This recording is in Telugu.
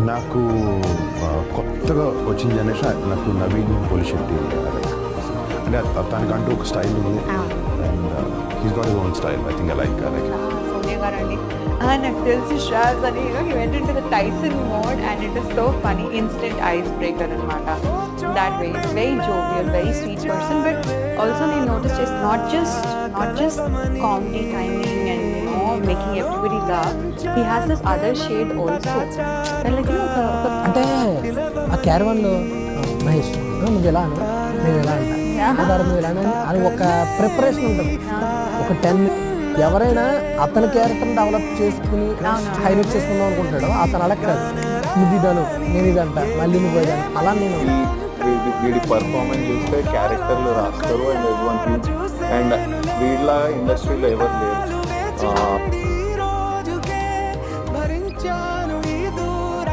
నాకు కొత్తగా వచ్చిన జనరేషన్ నాకు నవీన్ పోలిశెట్టి అంటే తనకంటూ ఒక స్టైల్ ఉంది and he's got his own style I think I like Sonia గారు అండి నాకు తెలిసి శ్రాజ్ అని he went into the Tyson mode and it is so funny, instant icebreaker అనమాట. That way he's very jovial, very sweet person, but also they noticed it's not just comedy timing and making everybody laugh. He has this other shade also. And like అంటే ఆ క్యారవాన్లో మహేష్ నువ్వు ఎలా అను నేను ఎలా అంటా నువ్వు ఎలా అని ఒక ప్రిపరేషన్ ఉంటుంది. ఒక 10 ఎవరైనా అతని క్యారెక్టర్ని డెవలప్ చేసుకుని హైలైట్ చేసుకుందాం అనుకుంటాడో అతను అలా కాదు, నువ్వు ఇదాను నేను ఇదంట మళ్ళీ నువ్వు ఇదాను అలా నేను వీడి పర్ఫార్మెన్స్ చూస్తే క్యారెక్టర్లు రాస్తారు అండ్ ఎవ్రీవన్ అండ్ వీళ్ళ ఇండస్ట్రీలో ఎవరు లేరు.